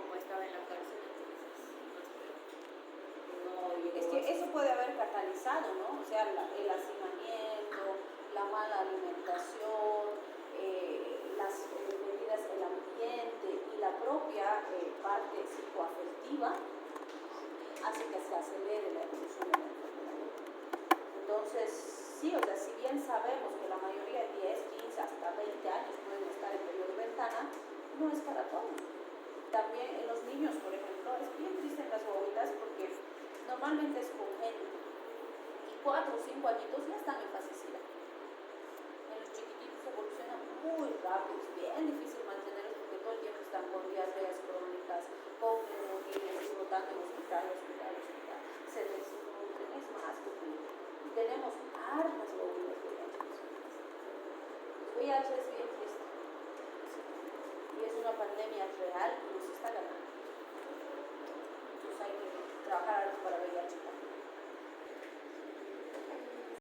Speaker 2: como estaba en la cárcel, no llegó
Speaker 1: Es que
Speaker 2: a-
Speaker 1: eso puede haber catalizado, ¿no? O sea, el hacinamiento, la mala alimentación, las medidas del ambiente y la propia parte psicoafectiva hace que se acelere la evolución de la enfermedad. Entonces, sí, o sea, si bien sabemos que la mayoría de 10, 15, hasta 20 años pueden estar en periodo de ventana, no es para todos. También en los niños, por ejemplo, es bien triste en las guaguitas porque normalmente es congénito y 4 o 5 añitos ya están en fase SIDA. En los chiquititos evolucionan muy rápido, es bien difícil mantenerlos porque todo el tiempo están con diarreas crónicas, con neumonías, flotando en hospital, se desnutren, es más complejo. Y tenemos hartas guaguitas VIH. VIH es bien triste y es una pandemia real